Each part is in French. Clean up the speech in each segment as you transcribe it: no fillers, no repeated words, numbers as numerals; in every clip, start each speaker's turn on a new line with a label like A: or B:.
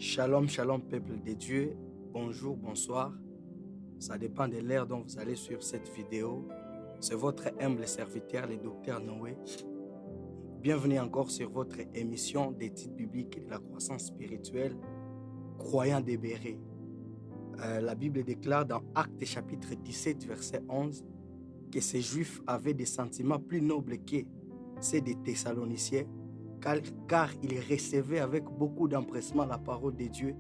A: Shalom, shalom, peuple de Dieu. Bonjour, bonsoir. Ça dépend de l'heure dont vous allez suivre cette vidéo. C'est votre humble serviteur, le docteur Noé. Bienvenue encore sur votre émission d'études bibliques et de la croissance spirituelle, Croyants des Bérets. La Bible déclare dans Actes chapitre 17, verset 11, que ces Juifs avaient des sentiments plus nobles que ceux des Thessaloniciens, car ils recevaient avec beaucoup d'empressement la parole de Dieu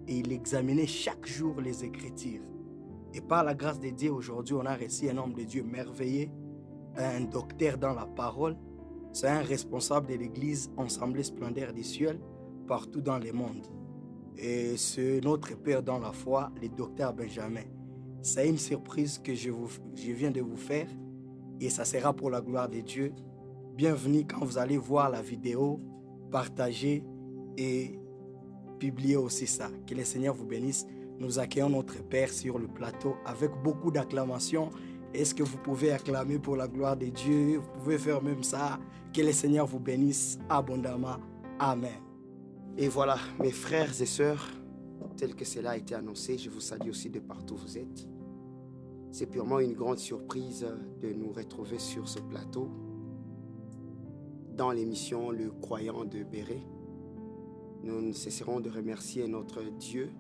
A: et ils examinaient chaque jour les Écritures. Et par la grâce de Dieu, aujourd'hui, on a reçu un homme de Dieu merveilleux, un docteur dans la parole. C'est un responsable de l'Église Ensemble Splendeur du Ciel partout dans le monde. Et c'est notre père dans la foi, le docteur Benjamin. C'est une surprise que je viens de vous faire et ça sera pour la gloire de Dieu. Bienvenue quand vous allez voir la vidéo, partagez et publiez aussi ça. Que le Seigneur vous bénisse. Nous accueillons notre Père sur le plateau avec beaucoup d'acclamations. Est-ce que vous pouvez acclamer pour la gloire de Dieu? Vous pouvez faire même ça. Que le Seigneur vous bénisse abondamment. Amen.
B: Et voilà, mes frères et sœurs, tel que cela a été annoncé, je vous salue aussi de partout où vous êtes. C'est purement une grande surprise de nous retrouver sur ce plateau dans l'émission Le Croyant de Béret. Nous ne cesserons de remercier notre Dieu,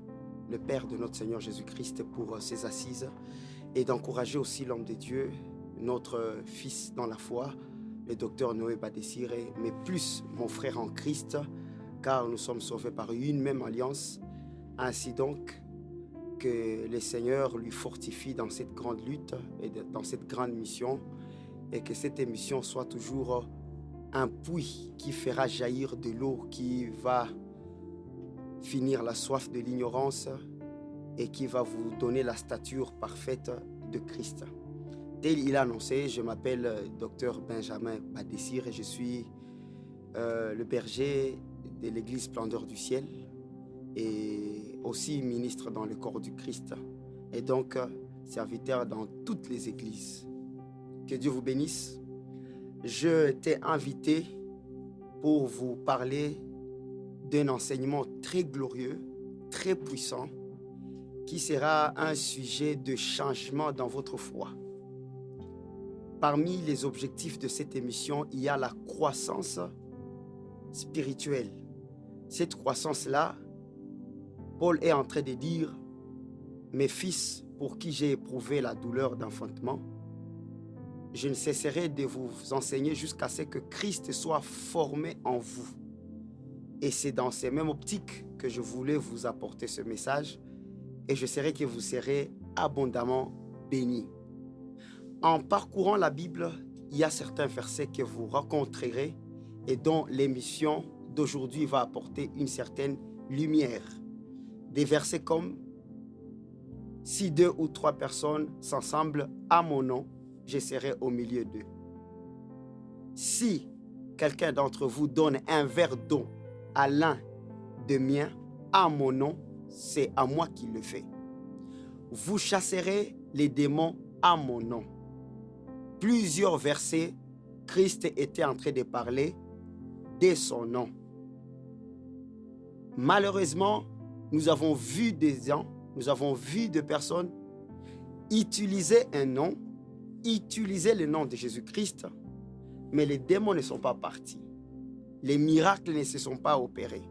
B: le Père de notre Seigneur Jésus-Christ, pour ses assises et d'encourager aussi l'homme de Dieu, notre fils dans la foi, le docteur Noé Badessire, mais plus mon frère en Christ, car nous sommes sauvés par une même alliance. Ainsi donc que le Seigneur lui fortifie dans cette grande lutte et dans cette grande mission, et que cette émission soit toujours un puits qui fera jaillir de l'eau, qui va finir la soif de l'ignorance et qui va vous donner la stature parfaite de Christ. Tel il a annoncé, je m'appelle Dr Benjamin Badessire et je suis le berger de l'Église Splendeur du Ciel et aussi ministre dans le corps du Christ et donc serviteur dans toutes les églises. Que Dieu vous bénisse. Je t'ai invité pour vous parler d'un enseignement très glorieux, très puissant, qui sera un sujet de changement dans votre foi. Parmi les objectifs de cette émission, il y a la croissance spirituelle. Cette croissance-là, Paul est en train de dire, mes fils, pour qui j'ai éprouvé la douleur d'enfantement, je ne cesserai de vous enseigner jusqu'à ce que Christ soit formé en vous. Et c'est dans ces mêmes optiques que je voulais vous apporter ce message et je serai que vous serez abondamment bénis. En parcourant la Bible, il y a certains versets que vous rencontrerez et dont l'émission d'aujourd'hui va apporter une certaine lumière. Des versets comme « Si 2 ou 3 personnes s'assemblent à mon nom, je serai au milieu d'eux. Si quelqu'un d'entre vous donne un verre d'eau à l'un de mien, à mon nom, c'est à moi qui le fais. Vous chasserez les démons à mon nom. » Plusieurs versets, Christ était en train de parler de son nom. Malheureusement, nous avons vu des gens, nous avons vu des personnes utiliser un nom, utiliser le nom de Jésus-Christ, mais les démons ne sont pas partis. Les miracles ne se sont pas opérés.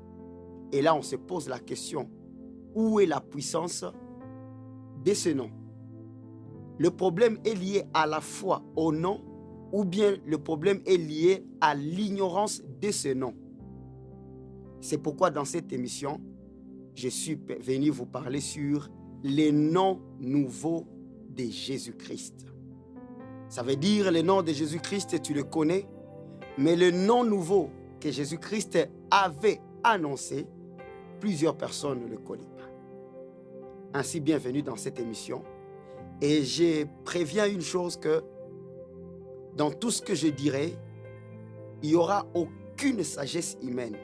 B: Et là, on se pose la question, où est la puissance de ce nom? Le problème est lié à la fois au nom, ou bien le problème est lié à l'ignorance de ce nom. C'est pourquoi dans cette émission, je suis venu vous parler sur les noms nouveaux de Jésus-Christ. Ça veut dire le nom de Jésus-Christ, tu le connais, mais le nom nouveau que Jésus-Christ avait annoncé, plusieurs personnes ne le connaissent pas. Ainsi, bienvenue dans cette émission. Et je préviens une chose que dans tout ce que je dirai, il n'y aura aucune sagesse humaine.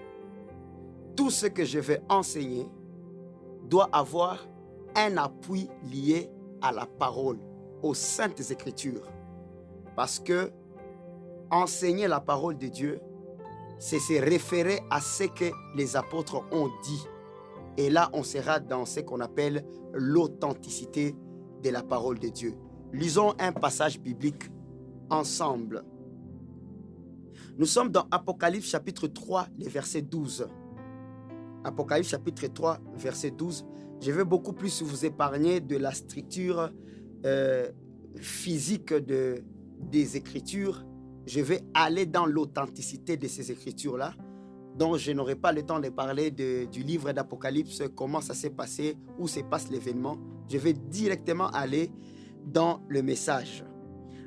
B: Tout ce que je vais enseigner doit avoir un appui lié à la parole, aux saintes écritures. Parce que enseigner la parole de Dieu, c'est se référer à ce que les apôtres ont dit Et là, on sera dans ce qu'on appelle l'authenticité de la parole de Dieu. Lisons un passage biblique ensemble. Nous sommes dans Apocalypse chapitre 3, les versets 12. Apocalypse chapitre 3, verset 12. Je vais beaucoup plus vous épargner de la structure physique des Écritures. Je vais aller dans l'authenticité de ces Écritures-là. Donc, je n'aurai pas le temps de parler du livre d'Apocalypse, comment ça s'est passé, où se passe l'événement. Je vais directement aller dans le message.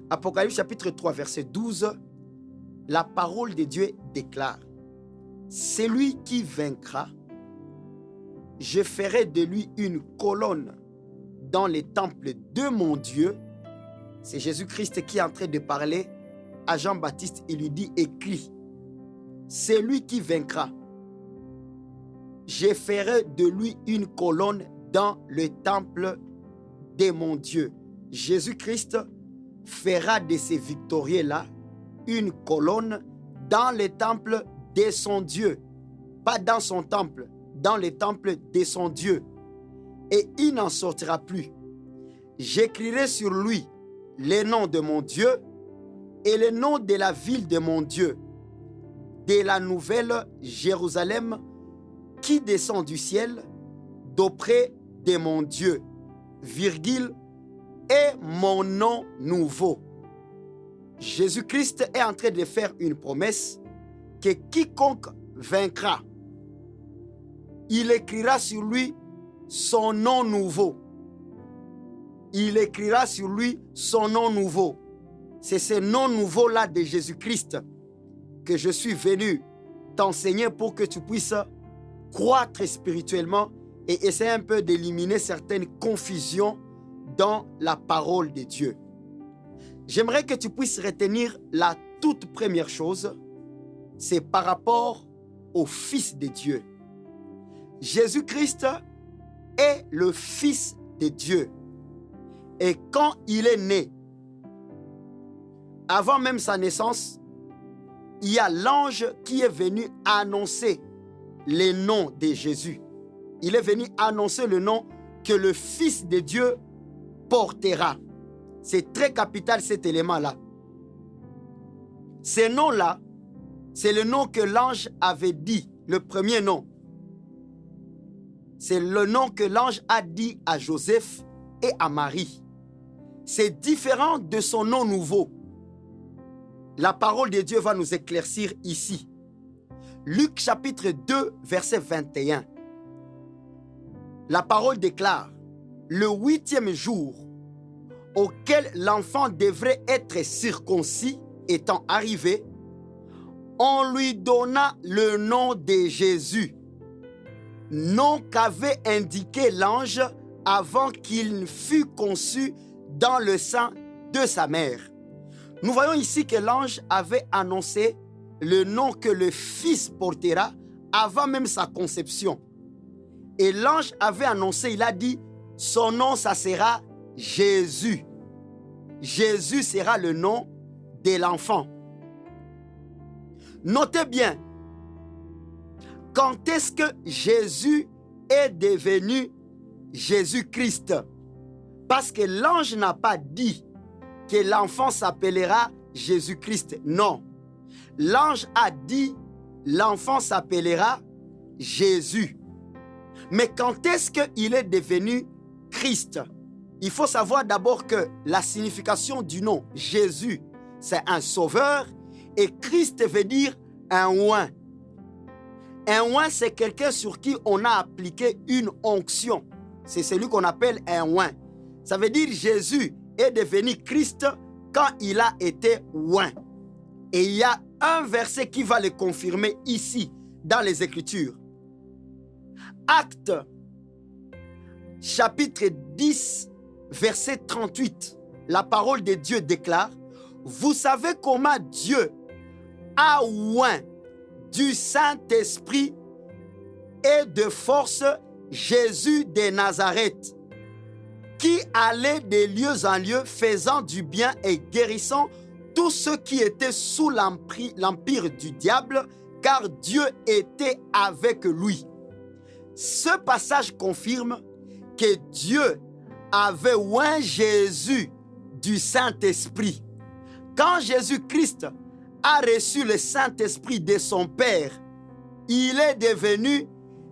B: Apocalypse chapitre 3, verset 12. La parole de Dieu déclare: celui qui vaincra, je ferai de lui une colonne dans les temples de mon Dieu. C'est Jésus-Christ qui est en train de parler à Jean-Baptiste. Il lui dit: écris, c'est lui qui vaincra. Je ferai de lui une colonne dans le temple de mon Dieu. Jésus-Christ fera de ces victorieux-là une colonne dans le temple de son Dieu. Pas dans son temple, dans le temple de son Dieu. Et il n'en sortira plus. J'écrirai sur lui le nom de mon Dieu et le nom de la ville de mon Dieu, de la nouvelle Jérusalem qui descend du ciel d'auprès de mon Dieu, virgule, et mon nom nouveau. Jésus-Christ est en train de faire une promesse que quiconque vaincra, il écrira sur lui son nom nouveau. Il écrira sur lui son nom nouveau. C'est ce nom nouveau-là de Jésus-Christ que je suis venu t'enseigner pour que tu puisses croître spirituellement et essayer un peu d'éliminer certaines confusions dans la parole de Dieu. J'aimerais que tu puisses retenir la toute première chose, c'est par rapport au Fils de Dieu. Jésus-Christ est le Fils de Dieu. Et quand il est né, avant même sa naissance, il y a l'ange qui est venu annoncer le nom de Jésus. Il est venu annoncer le nom que le Fils de Dieu portera. C'est très capital cet élément-là. Ce nom-là, c'est le nom que l'ange avait dit, le premier nom. C'est le nom que l'ange a dit à Joseph et à Marie. C'est différent de son nom nouveau. La parole de Dieu va nous éclaircir ici. Luc chapitre 2, verset 21. La parole déclare: le 8e jour auquel l'enfant devrait être circoncis étant arrivé, on lui donna le nom de Jésus, nom qu'avait indiqué l'ange avant qu'il fût conçu dans le sein de sa mère. Nous voyons ici que l'ange avait annoncé le nom que le Fils portera avant même sa conception. Et l'ange avait annoncé, il a dit, son nom, ça sera Jésus. Jésus sera le nom de l'enfant. Notez bien, quand est-ce que Jésus est devenu Jésus-Christ? Parce que l'ange n'a pas dit que l'enfant s'appellera Jésus-Christ. Non. L'ange a dit l'enfant s'appellera Jésus. Mais quand est-ce qu'il est devenu Christ? Il faut savoir d'abord que la signification du nom Jésus, c'est un sauveur, et Christ veut dire un oint. Un oint, c'est quelqu'un sur qui on a appliqué une onction. C'est celui qu'on appelle un oint. Ça veut dire Jésus est devenu Christ quand il a été oint. Et il y a un verset qui va le confirmer ici, dans les Écritures. Actes, chapitre 10, verset 38. La parole de Dieu déclare: vous savez comment Dieu a oint du Saint-Esprit et de force Jésus de Nazareth, qui allait de lieu en lieu faisant du bien et guérissant tous ceux qui étaient sous l'empire du diable, car Dieu était avec lui. Ce passage confirme que Dieu avait oint Jésus du Saint-Esprit. Quand Jésus-Christ a reçu le Saint-Esprit de son Père, il est devenu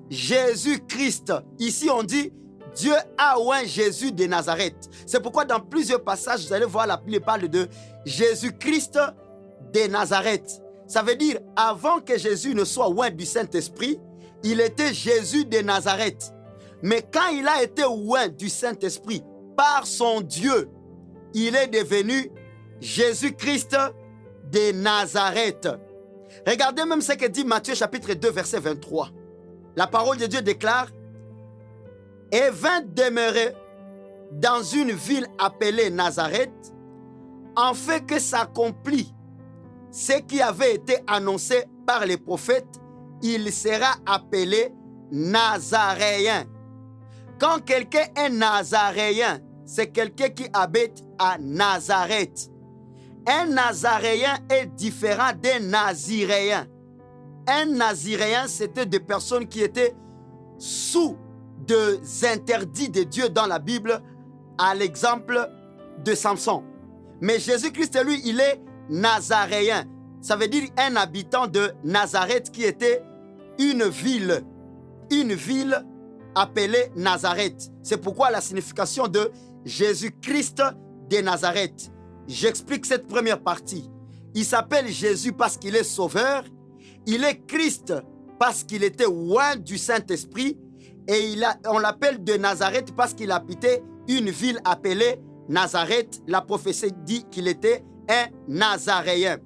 B: Jésus-Christ. Ici, on dit Dieu a oint Jésus de Nazareth. C'est pourquoi dans plusieurs passages, vous allez voir, la Bible parle de Jésus-Christ de Nazareth. Ça veut dire, avant que Jésus ne soit oint du Saint-Esprit, il était Jésus de Nazareth. Mais quand il a été oint du Saint-Esprit par son Dieu, il est devenu Jésus-Christ de Nazareth. Regardez même ce que dit Matthieu chapitre 2 verset 23. La parole de Dieu déclare: et vint demeurer dans une ville appelée Nazareth, en fait que s'accomplit ce qui avait été annoncé par les prophètes, il sera appelé Nazaréen. Quand quelqu'un est Nazaréen, c'est quelqu'un qui habite à Nazareth. Un Nazaréen est différent d'un Naziréen. Un Naziréen, c'était des personnes qui étaient sous des interdits de Dieu dans la Bible, à l'exemple de Samson. Mais Jésus-Christ, lui, il est Nazaréen. Ça veut dire un habitant de Nazareth qui était une ville appelée Nazareth. C'est pourquoi la signification de Jésus-Christ de Nazareth. J'explique cette première partie. Il s'appelle Jésus parce qu'il est sauveur. Il est Christ parce qu'il était oint du Saint-Esprit. Et on l'appelle de Nazareth parce qu'il habitait une ville appelée Nazareth. La prophétie dit qu'il était un Nazaréen.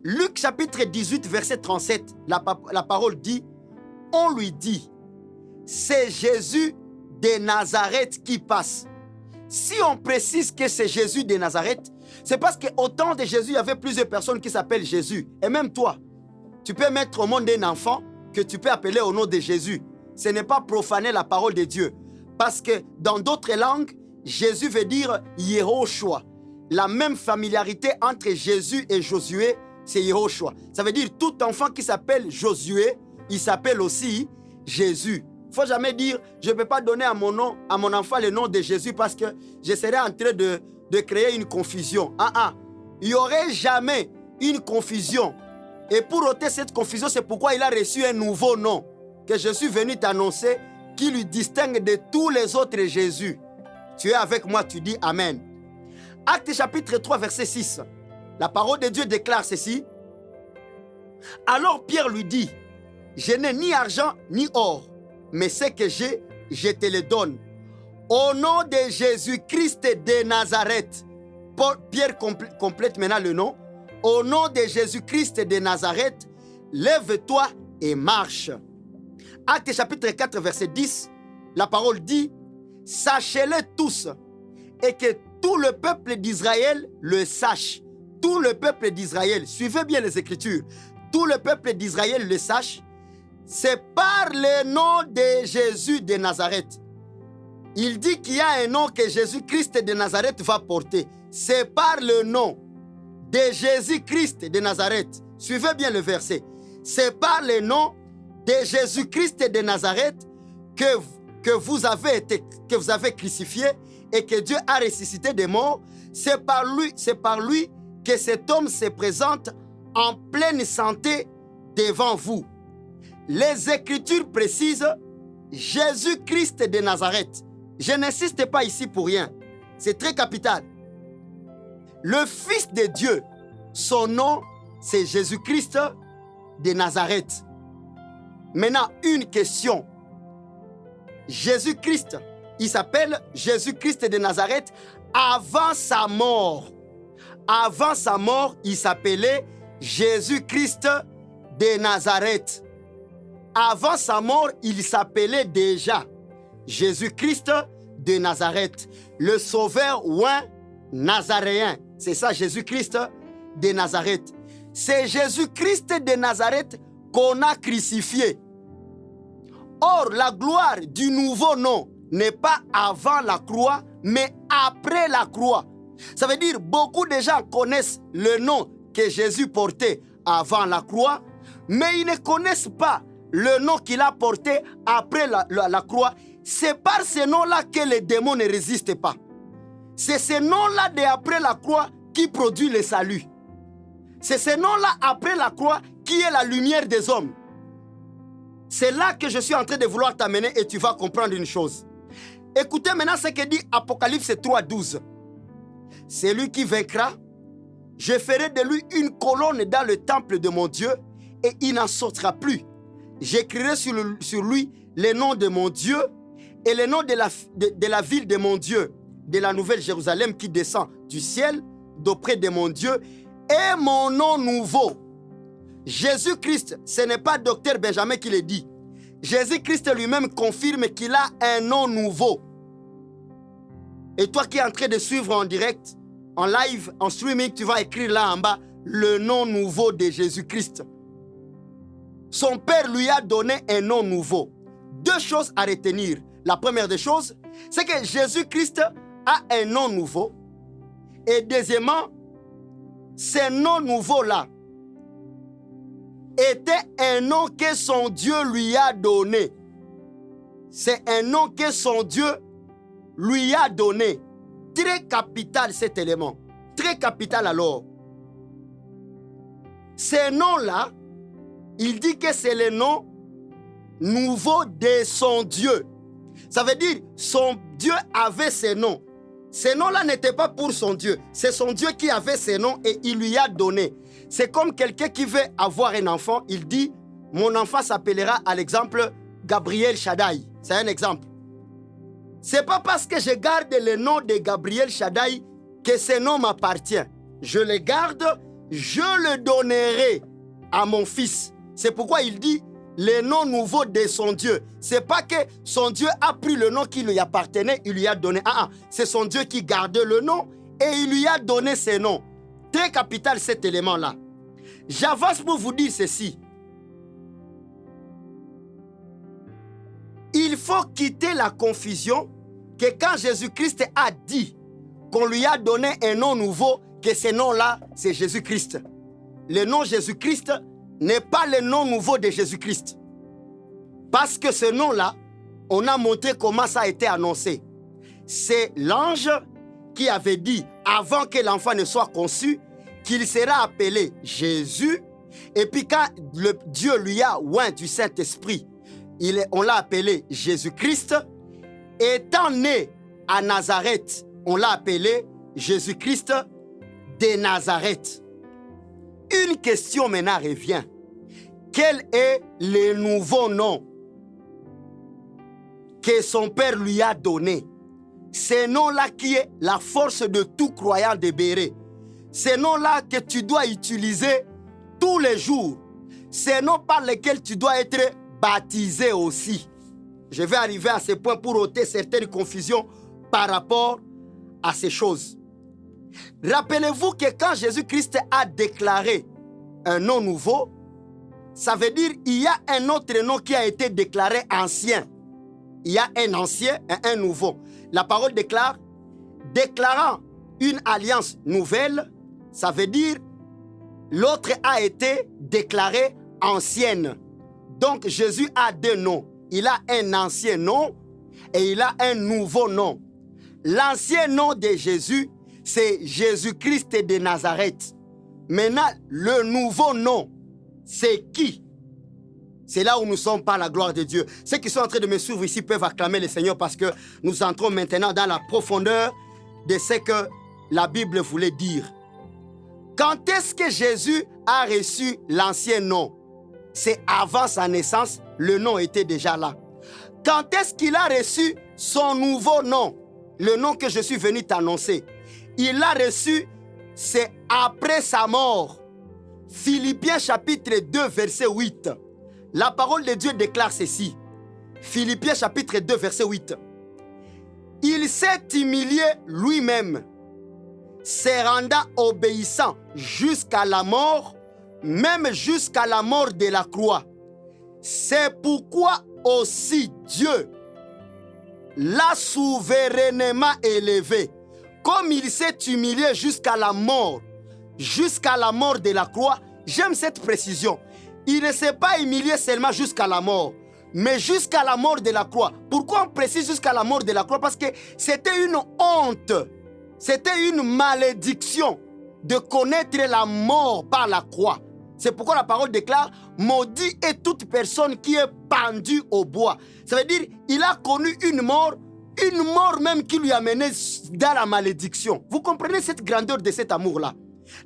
B: Luc chapitre 18 verset 37, la parole dit: on lui dit, c'est Jésus de Nazareth qui passe. Si on précise que c'est Jésus de Nazareth, c'est parce qu'au temps de Jésus, il y avait plusieurs personnes qui s'appellent Jésus. Et même toi, tu peux mettre au monde un enfant que tu peux appeler au nom de Jésus. Ce n'est pas profaner la parole de Dieu. Parce que dans d'autres langues, Jésus veut dire Yehoshua. La même familiarité entre Jésus et Josué, c'est Yehoshua. Ça veut dire tout enfant qui s'appelle Josué, il s'appelle aussi Jésus. Il ne faut jamais dire, je ne peux pas donner à mon enfant le nom de Jésus parce que je serais en train de créer une confusion. Il n'y aurait jamais une confusion. Et pour ôter cette confusion, c'est pourquoi il a reçu un nouveau nom que je suis venu t'annoncer, qui lui distingue de tous les autres Jésus. Tu es avec moi, tu dis Amen. Actes chapitre 3, verset 6. La parole de Dieu déclare ceci. Alors Pierre lui dit, je n'ai ni argent ni or, mais ce que j'ai, je te le donne. Au nom de Jésus-Christ de Nazareth. Pierre complète maintenant le nom. Au nom de Jésus-Christ de Nazareth, lève-toi et marche. Actes chapitre 4, verset 10, la parole dit, sachez-le tous, et que tout le peuple d'Israël le sache. Tout le peuple d'Israël, suivez bien les Écritures, tout le peuple d'Israël le sache, c'est par le nom de Jésus de Nazareth. Il dit qu'il y a un nom que Jésus-Christ de Nazareth va porter. C'est par le nom de Jésus-Christ de Nazareth. Suivez bien le verset. C'est par le nom de Jésus-Christ de Nazareth que vous avez crucifié et que Dieu a ressuscité des morts. C'est par lui que cet homme se présente en pleine santé devant vous. Les Écritures précisent Jésus-Christ de Nazareth. Je n'insiste pas ici pour rien. C'est très capital. Le Fils de Dieu, son nom, c'est Jésus-Christ de Nazareth. Maintenant, une question. Jésus-Christ, il s'appelle Jésus-Christ de Nazareth avant sa mort. Avant sa mort, il s'appelait Jésus-Christ de Nazareth. Avant sa mort, il s'appelait déjà Jésus-Christ de Nazareth, le sauveur oint nazaréen. C'est ça, Jésus-Christ de Nazareth. C'est Jésus-Christ de Nazareth qu'on a crucifié. Or, la gloire du nouveau nom n'est pas avant la croix, mais après la croix. Ça veut dire beaucoup de gens connaissent le nom que Jésus portait avant la croix, mais ils ne connaissent pas le nom qu'il a porté après la croix, c'est par ce nom-là que les démons ne résistent pas. C'est ce nom-là d'après la croix qui produit le salut. C'est ce nom-là après la croix qui est la lumière des hommes. C'est là que je suis en train de vouloir t'amener et tu vas comprendre une chose. Écoutez maintenant ce que dit Apocalypse 3:12. C'est lui qui vaincra. Je ferai de lui une colonne dans le temple de mon Dieu et il n'en sortira plus. J'écrirai sur lui le nom de mon Dieu et le nom de la ville de mon Dieu, de la nouvelle Jérusalem qui descend du ciel d'auprès de mon Dieu et mon nom nouveau. Jésus-Christ, ce n'est pas Dr Benjamin qui le dit. Jésus-Christ lui-même confirme qu'il a un nom nouveau. Et toi qui es en train de suivre en direct, en live, en streaming, tu vas écrire là en bas le nom nouveau de Jésus-Christ. Son Père lui a donné un nom nouveau. Deux choses à retenir. La première des choses, c'est que Jésus-Christ a un nom nouveau. Et deuxièmement, ce nom nouveau-là était un nom que son Dieu lui a donné. C'est un nom que son Dieu lui a donné. Très capital cet élément. Très capital alors. Ce nom-là, il dit que c'est le nom nouveau de son Dieu. Ça veut dire, son Dieu avait ce nom. Ce nom-là n'était pas pour son Dieu. C'est son Dieu qui avait ce nom et il lui a donné. C'est comme quelqu'un qui veut avoir un enfant. Il dit, mon enfant s'appellera, à l'exemple, Gabriel Shaddai. C'est un exemple. C'est pas parce que je garde le nom de Gabriel Shaddai que ce nom m'appartient. Je le garde, je le donnerai à mon fils. C'est pourquoi il dit le nom nouveau de son Dieu. C'est pas que son Dieu a pris le nom qui lui appartenait, il lui a donné. C'est son Dieu qui gardait le nom et il lui a donné ce nom. Très capital cet élément-là. J'avance pour vous dire ceci. Il faut quitter la confusion que quand Jésus-Christ a dit qu'on lui a donné un nom nouveau, que ce nom-là, c'est Jésus-Christ. Le nom Jésus-Christ n'est pas le nom nouveau de Jésus-Christ. Parce que ce nom-là, on a montré comment ça a été annoncé. C'est l'ange qui avait dit, avant que l'enfant ne soit conçu, qu'il sera appelé Jésus. Et puis quand Dieu lui a oint du Saint-Esprit, on l'a appelé Jésus-Christ. Étant né à Nazareth, on l'a appelé Jésus-Christ de Nazareth. Une question maintenant revient. Quel est le nouveau nom que son Père lui a donné? Ce nom-là qui est la force de tout croyant de Béret. Ce nom-là que tu dois utiliser tous les jours. Ce nom par lequel tu dois être baptisé aussi. Je vais arriver à ce point pour ôter certaines confusions par rapport à ces choses. Rappelez-vous que quand Jésus-Christ a déclaré un nom nouveau, ça veut dire qu'il y a un autre nom qui a été déclaré ancien. Il y a un ancien et un nouveau. La parole déclare, déclarant une alliance nouvelle, ça veut dire l'autre a été déclaré ancienne. Donc Jésus a deux noms. Il a un ancien nom et il a un nouveau nom. L'ancien nom de Jésus, c'est Jésus-Christ de Nazareth. Maintenant, le nouveau nom, c'est qui? C'est là où nous sommes par la gloire de Dieu. Ceux qui sont en train de me suivre ici peuvent acclamer le Seigneur parce que nous entrons maintenant dans la profondeur de ce que la Bible voulait dire. Quand est-ce que Jésus a reçu l'ancien nom? C'est avant sa naissance, le nom était déjà là. Quand est-ce qu'il a reçu son nouveau nom? Le nom que je suis venu t'annoncer. Il l'a reçu, c'est après sa mort. Philippiens chapitre 2, verset 8. La parole de Dieu déclare ceci. Philippiens chapitre 2, verset 8. Il s'est humilié lui-même, se rendant obéissant jusqu'à la mort, même jusqu'à la mort de la croix. C'est pourquoi aussi Dieu l'a souverainement élevé. Comme il s'est humilié jusqu'à la mort de la croix, j'aime cette précision. il ne s'est pas humilié seulement jusqu'à la mort, mais jusqu'à la mort de la croix. Pourquoi on précise jusqu'à la mort de la croix? Parce que c'était une honte, c'était une malédiction de connaître la mort par la croix. C'est pourquoi la parole déclare « Maudit est toute personne qui est pendue au bois ». Ça veut dire il a connu une mort même qui lui a mené dans la malédiction. Vous comprenez cette grandeur de cet amour-là?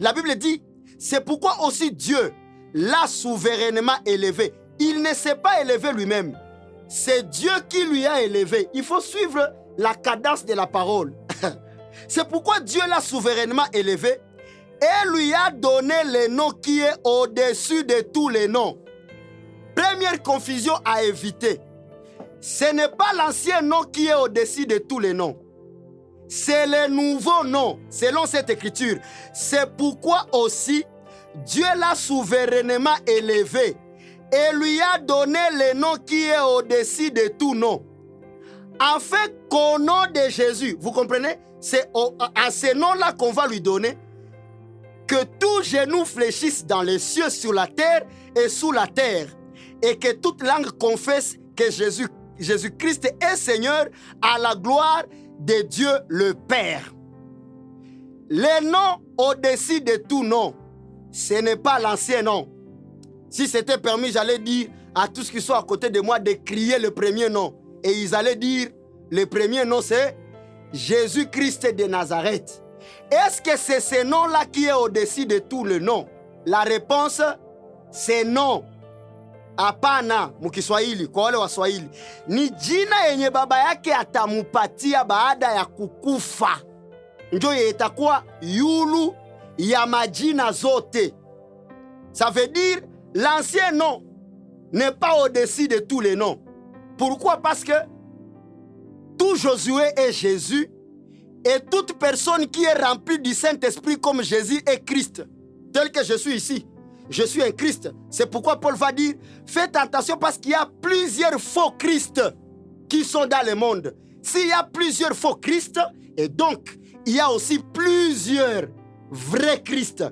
B: La Bible dit « C'est pourquoi aussi Dieu l'a souverainement élevé ». Il ne s'est pas élevé lui-même. C'est Dieu qui lui a élevé. Il faut suivre la cadence de la parole. C'est pourquoi Dieu l'a souverainement élevé et lui a donné le nom qui est au-dessus de tous les noms. Première confusion à éviter. Ce n'est pas l'ancien nom qui est au-dessus de tous les noms. C'est le nouveau nom, selon cette écriture. C'est pourquoi aussi Dieu l'a souverainement élevé et lui a donné le nom qui est au-dessus de tout nom. Afin qu'au nom de Jésus, vous comprenez? C'est à ce nom-là qu'on va lui donner que tout genou fléchisse dans les cieux, sur la terre et sous la terre, et que toute langue confesse que Jésus-Christ est Seigneur, à la gloire de Dieu le Père. Le nom au-dessus de tout nom, ce n'est pas l'ancien nom. Si c'était permis, j'allais dire à tous qui sont à côté de moi de crier le premier nom. Et ils allaient dire, le premier nom c'est Jésus-Christ de Nazareth. Est-ce que c'est ce nom-là qui est au-dessus de tout le nom? La réponse, c'est non. Hapana, mukiswahili, kwa wale wa Swahili. Ni jina yenye baba yake atamupatia baada ya kukufa. Ndio itakuwa yulu ya majina zote. Ça veut dire, l'ancien nom n'est pas au-dessus de tous les noms. Pourquoi? Parce que tout Josué est Jésus et toute personne qui est remplie du Saint-Esprit comme Jésus est Christ. Tel que je suis ici, je suis un Christ. C'est pourquoi Paul va dire, faites attention parce qu'il y a plusieurs faux Christ qui sont dans le monde. S'il y a plusieurs faux Christ, et donc il y a aussi plusieurs vrais Christ.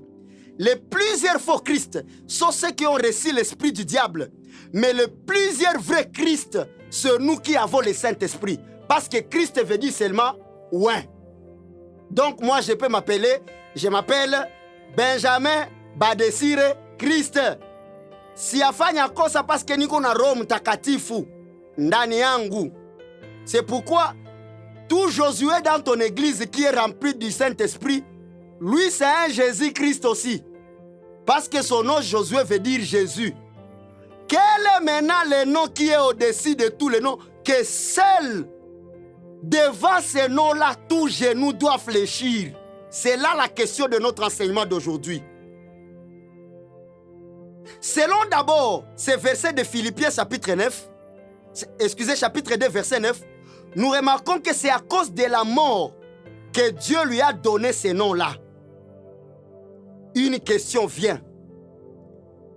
B: Les plusieurs faux Christ sont ceux qui ont reçu l'esprit du diable. Mais les plusieurs vrais Christ, c'est nous qui avons le Saint-Esprit. Parce que Christ veut dire seulement « ouais ». Donc moi je m'appelle Benjamin Badesire Christ. Siyafanya kosa parce que niko na Roho Mtakatifu ndani yangu. C'est pourquoi tout Josué dans ton église qui est rempli du Saint-Esprit, lui c'est un Jésus-Christ aussi. Parce que son nom Josué veut dire Jésus. Quel est maintenant le nom qui est au-dessus de tous les noms? Que seul devant ce nom-là, tout genou doit fléchir. C'est là la question de notre enseignement d'aujourd'hui. Selon d'abord ces versets de Philippiens chapitre 2 verset 9, nous remarquons que c'est à cause de la mort que Dieu lui a donné ce nom-là. Une question vient.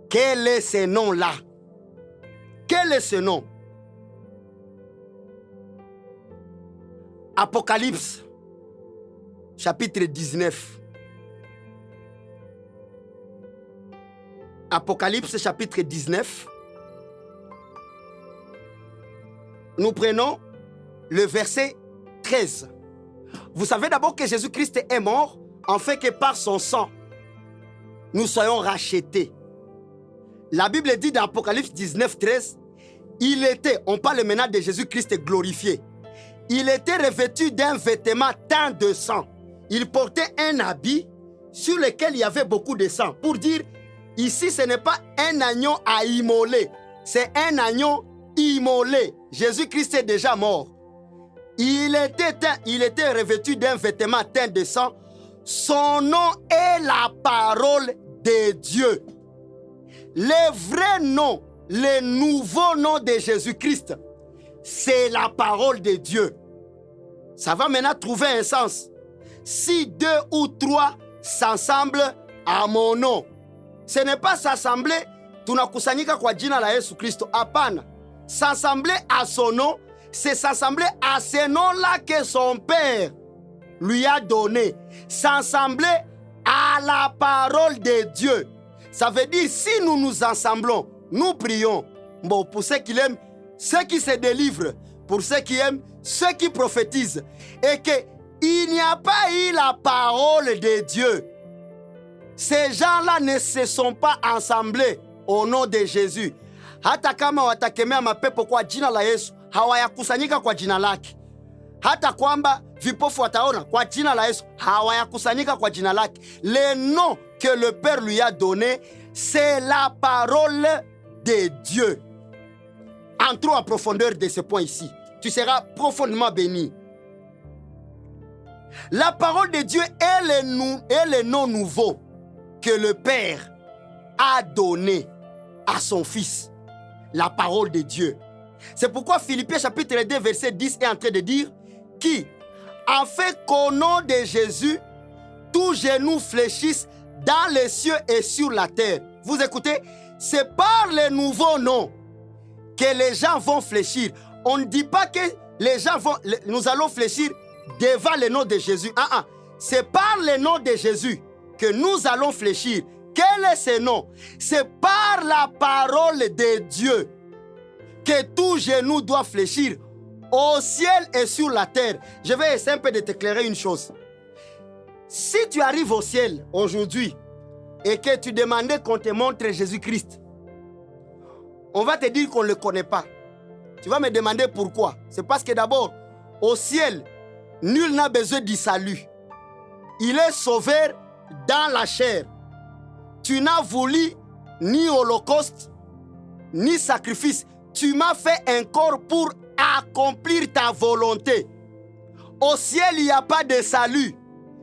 B: Quel est ce nom-là? Quel est ce nom? Apocalypse, chapitre 19. Apocalypse, chapitre 19. Nous prenons le verset 13. Vous savez d'abord que Jésus-Christ est mort, afin que par son sang, nous soyons rachetés. La Bible dit dans Apocalypse 19, 13, on parle maintenant de Jésus-Christ glorifié. Il était revêtu d'un vêtement teint de sang. Il portait un habit sur lequel il y avait beaucoup de sang. Pour dire, ici ce n'est pas un agneau à immoler, c'est un agneau immolé. Jésus-Christ est déjà mort. Il était revêtu d'un vêtement teint de sang. Son nom est la parole de Dieu. Le vrai nom, le nouveau nom de Jésus-Christ, c'est la parole de Dieu. Ça va maintenant trouver un sens. Si 2 ou 3 s'assemblent à mon nom, ce n'est pas s'assembler tunakusanyika kwa jina la Yesu Kristo. Hapana. S'assembler à son nom, c'est s'assembler à ce nom-là que son Père lui a donné. S'assembler à la parole de Dieu. Ça veut dire, si nous nous assemblons, nous prions, bon, pour ceux qui l'aiment, ceux qui se délivrent, pour ceux qui aiment, ceux qui prophétisent, et qu'il n'y a pas eu la parole de Dieu, ces gens-là ne se sont pas assemblés au nom de Jésus. Hata kama watakemea mapepo kwa jina la Yesu, hawayakusanyika kwa jina lake. Hata kwamba vipofu wataona kwa jina la Yesu, hawayakusanyika kwa jina lake. Le nom que le Père lui a donné, c'est la parole de Dieu. Entrons en profondeur de ce point ici. Tu seras profondément béni. La parole de Dieu est le nom nouveau que le Père a donné à son Fils. La parole de Dieu. C'est pourquoi Philippiens chapitre 2 verset 10 est en train de dire qui, afin qu'au nom de Jésus, tous genoux fléchissent dans les cieux et sur la terre. Vous écoutez? C'est par le nouveau nom que les gens vont fléchir. On ne dit pas que les gens nous allons fléchir devant le nom de Jésus. C'est par le nom de Jésus que nous allons fléchir. Quel est ce nom? C'est par la parole de Dieu que tout genou doit fléchir au ciel et sur la terre. Je vais essayer un peu de t'éclairer une chose. Si tu arrives au ciel aujourd'hui et que tu demandais qu'on te montre Jésus-Christ, on va te dire qu'on ne le connaît pas. Tu vas me demander pourquoi. C'est parce que d'abord, au ciel, nul n'a besoin du salut. Il est sauveur dans la chair. Tu n'as voulu ni holocauste, ni sacrifice. Tu m'as fait un corps pour accomplir ta volonté. Au ciel, il n'y a pas de salut.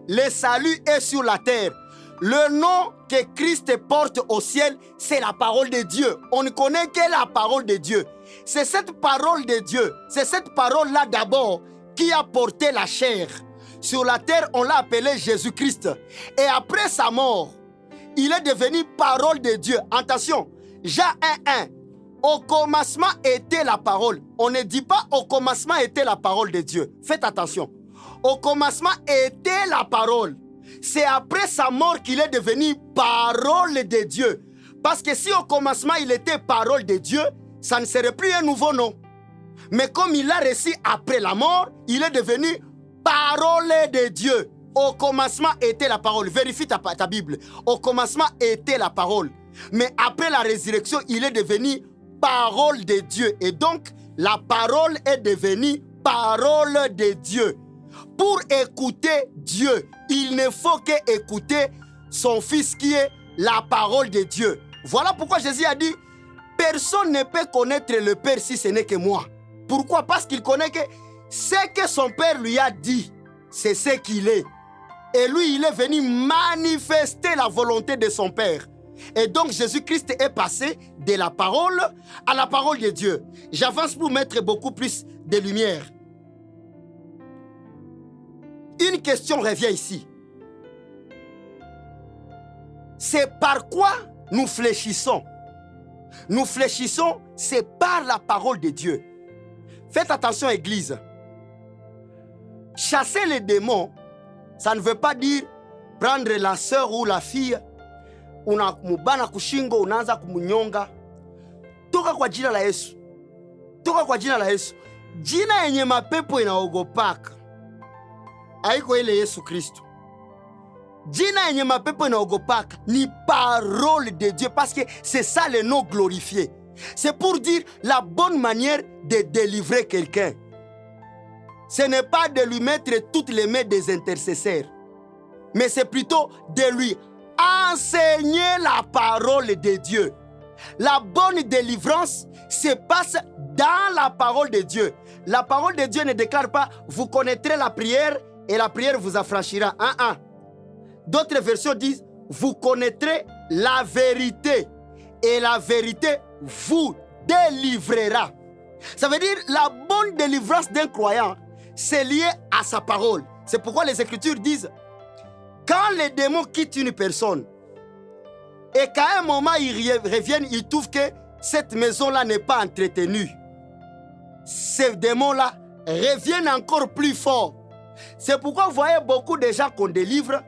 B: Le salut est sur la terre. Le nom que Christ porte au ciel, c'est la parole de Dieu. On ne connaît que la parole de Dieu. C'est cette parole de Dieu, c'est cette parole-là d'abord qui a porté la chair. Sur la terre, on l'a appelé Jésus-Christ. Et après sa mort, il est devenu parole de Dieu. Attention, Jean 1:1. Au commencement était la parole. On ne dit pas au commencement était la parole de Dieu. Faites attention. Au commencement était la parole. C'est après sa mort qu'il est devenu parole de Dieu. Parce que si au commencement il était parole de Dieu, ça ne serait plus un nouveau nom. Mais comme il l'a reçu après la mort, il est devenu parole de Dieu. Au commencement était la parole. Vérifie ta Bible. Au commencement était la parole. Mais après la résurrection, il est devenu parole de Dieu. Et donc, la parole est devenue parole de Dieu. Pour écouter Dieu, il ne faut qu'écouter son Fils qui est la parole de Dieu. Voilà pourquoi Jésus a dit, personne ne peut connaître le Père si ce n'est que moi. Pourquoi? Parce qu'il connaît que ce que son Père lui a dit, c'est ce qu'il est. Et lui, il est venu manifester la volonté de son Père. Et donc, Jésus-Christ est passé de la parole à la parole de Dieu. J'avance pour mettre beaucoup plus de lumière. Une question revient ici. C'est par quoi nous fléchissons? Nous fléchissons, c'est par la parole de Dieu. Faites attention, Église. Chasser les démons, ça ne veut pas dire prendre la sœur ou la fille, unamubana kushingo, unaanza kumunyonga. Toka kwa jina la Yesu. Toka kwa jina la Yesu. Jina yenye mapepo inaogopaka haiko ile Yesu Kristo. Jina yenye mapepo inaogopaka ni parole de Dieu, parce que c'est ça le nom glorifié. C'est pour dire la bonne manière de délivrer quelqu'un. Ce n'est pas de lui mettre toutes les mains des intercesseurs, mais c'est plutôt de lui enseigner la parole de Dieu. La bonne délivrance se passe dans la parole de Dieu. La parole de Dieu ne déclare pas « vous connaîtrez la prière et la prière vous affranchira ». D'autres versions disent « vous connaîtrez la vérité et la vérité vous délivrera ». Ça veut dire la bonne délivrance d'un croyant, c'est lié à sa parole. C'est pourquoi les Écritures disent quand les démons quittent une personne et qu'à un moment ils reviennent, ils trouvent que cette maison-là n'est pas entretenue, ces démons-là reviennent encore plus fort. C'est pourquoi vous voyez beaucoup de gens qu'on délivre,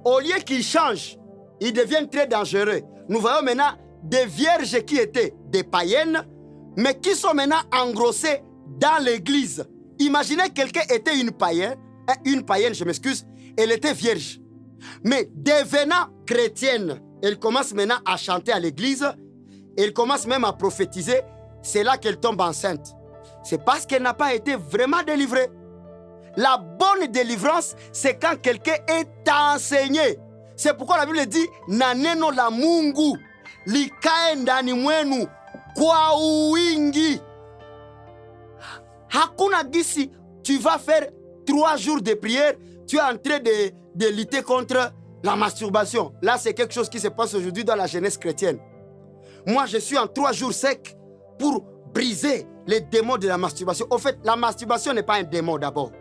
B: au lieu qu'ils changent, ils deviennent très dangereux. nous voyons maintenant des vierges qui étaient des païennes, mais qui sont maintenant engrossées dans l'église. Imaginez quelqu'un était une païenne, je m'excuse, elle était vierge. Mais devenant chrétienne, elle commence maintenant à chanter à l'église, elle commence même à prophétiser, c'est là qu'elle tombe enceinte. C'est parce qu'elle n'a pas été vraiment délivrée. La bonne délivrance, c'est quand quelqu'un est enseigné. C'est pourquoi la Bible dit na neno la Mungu likae ndani mwenu kwa wingi. Hakuna gisi, tu vas faire 3 jours de prière, tu es en train de lutter contre la masturbation. Là, c'est quelque chose qui se passe aujourd'hui dans la jeunesse chrétienne. Moi, je suis en 3 jours secs pour briser les démons de la masturbation. En fait, la masturbation n'est pas un démon d'abord.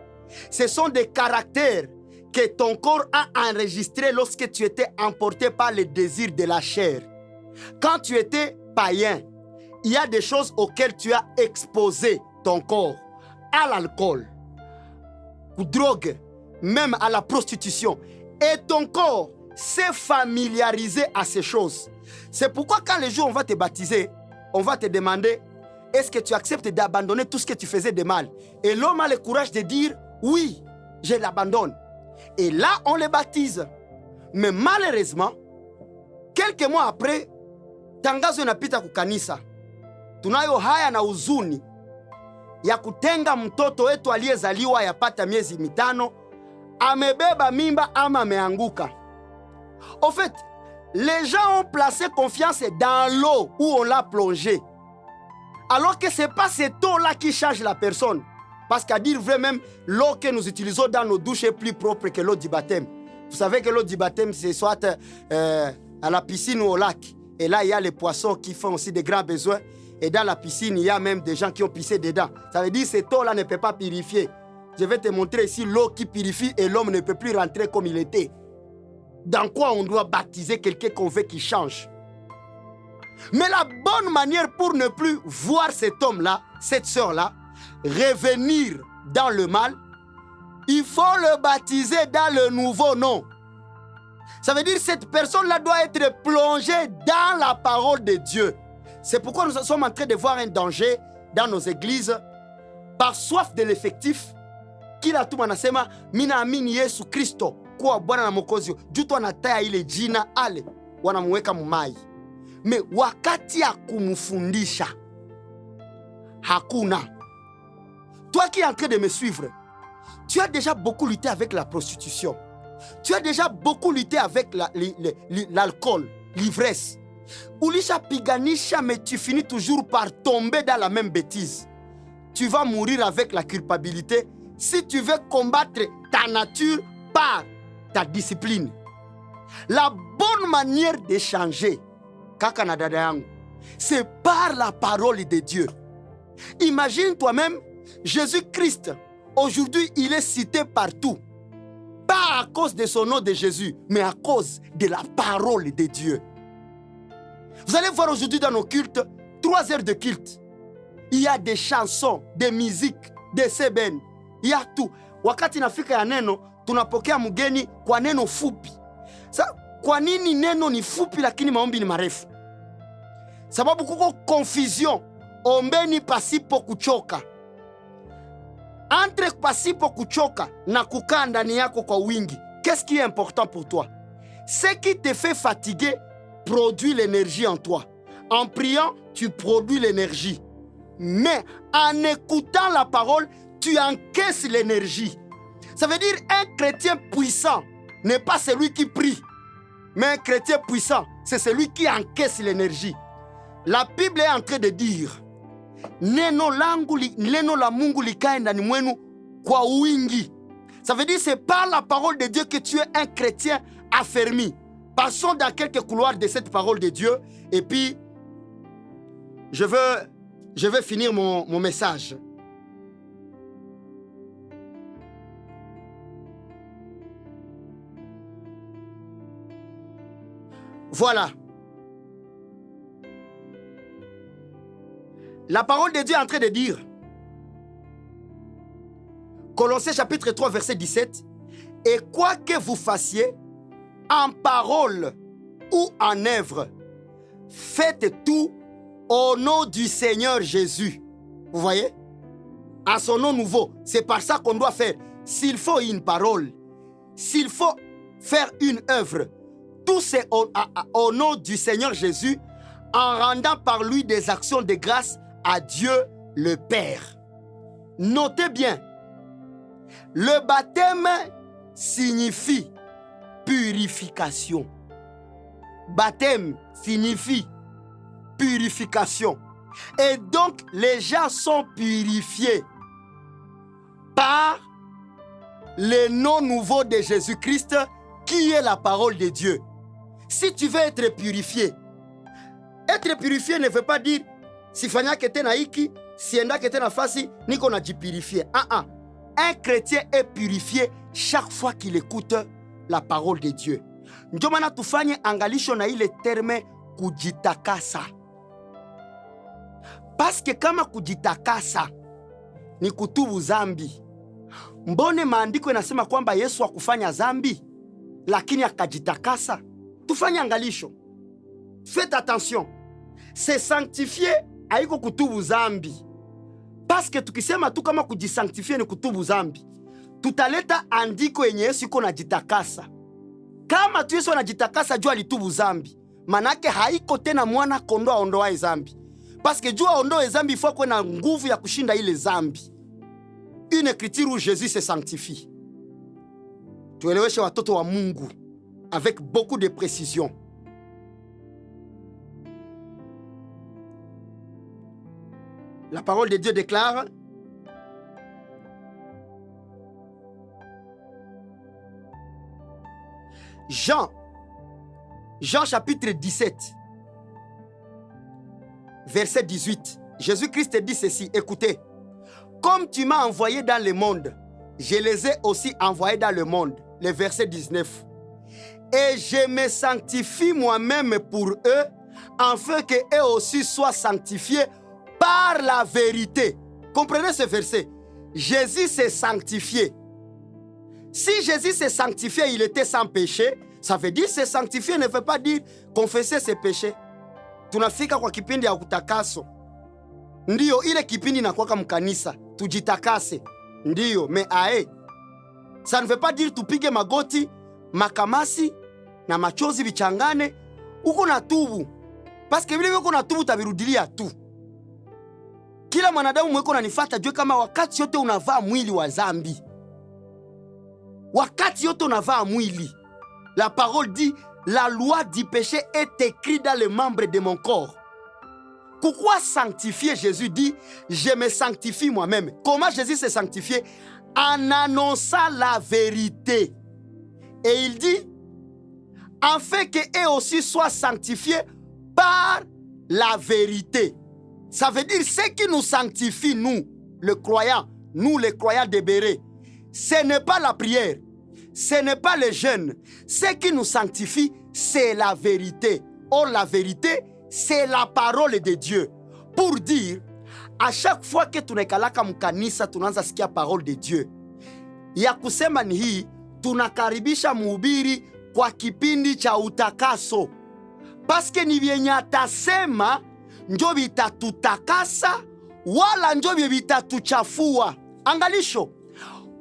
B: Ce sont des caractères que ton corps a enregistrés lorsque tu étais emporté par les désirs de la chair. Quand tu étais païen, il y a des choses auxquelles tu as exposé ton corps, à l'alcool, aux drogues, même à la prostitution. Et ton corps s'est familiarisé à ces choses. C'est pourquoi quand le jour on va te baptiser, on va te demander, est-ce que tu acceptes d'abandonner tout ce que tu faisais de mal? Et l'homme a le courage de dire, oui, je l'abandonne. Et là, on le baptise. Mais malheureusement, quelques mois après, tangazo inapita kukanisa. Tunayo haya na huzuni ya kutenga mtoto wetu aliyezaliwa yapata miezi 5, amebeba mimba ama ameanguka. Au fait, les gens ont placé confiance dans l'eau où on l'a plongé. Alors que ce n'est pas cette eau-là qui change la personne. Parce qu'à dire vrai même, l'eau que nous utilisons dans nos douches est plus propre que l'eau du baptême. Vous savez que l'eau du baptême, c'est soit à la piscine ou au lac. Et là, il y a les poissons qui font aussi des grands besoins. Et dans la piscine, il y a même des gens qui ont pissé dedans. Ça veut dire que cette eau-là ne peut pas purifier. Je vais te montrer ici l'eau qui purifie et l'homme ne peut plus rentrer comme il était. Dans quoi on doit baptiser quelqu'un qu'on veut qu'il change? Mais la bonne manière pour ne plus voir cet homme-là, cette sœur-là, revenir dans le mal, il faut le baptiser dans le nouveau nom. Ça veut dire que cette personne-là doit être plongée dans la parole de Dieu. C'est pourquoi nous sommes en train de voir un danger dans nos églises. Par soif de l'effectif, kila tu manasema mina amini Yesu Kristo kuwa Bwana na Mwokozi. Jutu anataya ile jina ale wanamuweka mumai. Me wakati ya kumufundisha hakuna. Toi qui es en train de me suivre, tu as déjà beaucoup lutté avec la prostitution. Tu as déjà beaucoup lutté avec l'alcool, l'ivresse. Ulisha piganisha, mais tu finis toujours par tomber dans la même bêtise. Tu vas mourir avec la culpabilité si tu veux combattre ta nature par ta discipline. La bonne manière de changer, kaka na dada yangu, c'est par la parole de Dieu. Imagine toi-même, Jésus-Christ, aujourd'hui, il est cité partout. Pas à cause de son nom de Jésus, mais à cause de la parole de Dieu. Vous allez voir aujourd'hui dans nos cultes, 3 heures de culte. Il y a des chansons, des musiques, des seben. Il y a tout. Wakati nafika ya neno, tunapokea mgeni kwa neno fupi. Kwa nini neno ni fupi lakini maombi ni marefu? Sababu kuko confusion. Ombeni pasipo kuchoka. Entre pasipo kuchoka na kukaa ndani yako kwa wingi. Qu'est-ce qui est important pour toi? Ce qui te fait fatiguer produit l'énergie en toi. En priant, tu produis l'énergie. Mais en écoutant la parole, tu encaisses l'énergie. Ça veut dire un chrétien puissant n'est pas celui qui prie. Mais un chrétien puissant, c'est celui qui encaisse l'énergie. La Bible est en train de dire neno la Mungu likae ndani mwenu kwa wingi. Ça veut dire c'est par la parole de Dieu que tu es un chrétien affermi. Passons dans quelques couloirs de cette parole de Dieu et puis je veux finir mon message. Voilà. La parole de Dieu est en train de dire, Colossiens chapitre 3 verset 17, et quoi que vous fassiez, en parole ou en œuvre, faites tout au nom du Seigneur Jésus. Vous voyez? À son nom nouveau. C'est par ça qu'on doit faire. S'il faut une parole, s'il faut faire une œuvre, tout c'est au nom du Seigneur Jésus, en rendant par lui des actions de grâce à Dieu le Père. Notez bien, le baptême signifie purification. Baptême signifie purification. Et donc, les gens sont purifiés par le nom nouveau de Jésus-Christ, qui est la parole de Dieu. Si tu veux être purifié ne veut pas dire si fanya kete na hiki, si enda kete na fasi, niko na jipurifier. Un chrétien est purifié chaque fois qu'il écoute la parole de Dieu. Ndio maana tufanye angalisho na ile terme kujitakasa. Parce que kama kujitakasa ni kutubu zambi, mbone maandiko inasema kwamba Yesu hakufanya zambi lakini akajitakasa? Tufanye angalisho. Faites attention. Se sanctifier haiko kutubu zambi. Parce que tukisema tu kama kujisanctifier ni kutubu zambi, tutaleta andiko yenye Yesu iko najitakasa. Kama tu Yesu anajitakasa jua alitubu zambi, manake haiko tena mwana kondoo aondoae zambi. Parce que jua aondoe zambi, il faut kuwe na nguvu ya kushinda ile zambi. Une écriture où Jésus se sanctifie. Tueleweshe watoto wa Mungu avec beaucoup de précision. La parole de Dieu déclare: Jean chapitre 17, verset 18. Jésus-Christ dit ceci: écoutez, comme tu m'as envoyé dans le monde, je les ai aussi envoyés dans le monde. Le verset 19. Et je me sanctifie moi-même pour eux, afin qu'eux aussi soient sanctifiés par la vérité. Comprenez ce verset? Jésus s'est sanctifié. Si Jésus s'est sanctifié, il était sans péché. Ça veut dire se sanctifier ne veut pas dire confesser ses péchés. Tunafika kwa kipindi ya utakaso. Ndiyo, ile kipindi inakuwa mkanisa. Tujitakase. Ndiyo, mais ae. Ça ne veut pas dire tupige magoti, makamasi, na machozi vichangane. Uko na tubu. Parce que vile uko na tubu tabirudilia tu. Kila mwanadamu mweko nanifata jue kama wakati yote unavaa mwili wa zambi. Wakati yote unavaa mwili. La parole dit, la loi du péché est écrite dans les membres de mon corps. Pourquoi sanctifier? Jésus dit, je me sanctifie moi-même. Comment Jésus s'est sanctifié? En annonçant la vérité. Et il dit, afin qu'eux aussi soient sanctifiés par la vérité. Ça veut dire, ce qui nous sanctifie, nous, les croyants de Béret, ce n'est pas la prière, ce n'est pas le jeûne. Ce qui nous sanctifie, c'est la vérité. Or, la vérité, c'est la parole de Dieu. Pour dire, à chaque fois que tunakalaka mkanisa tunaanza sikia parole de Dieu, ya kusema ni hii, tunakaribisha mhubiri kwa kipindi cha utakaso. Paske ni vyenye atasema njo vitatutakasa, wala njo vitatuchafua. Angalisho,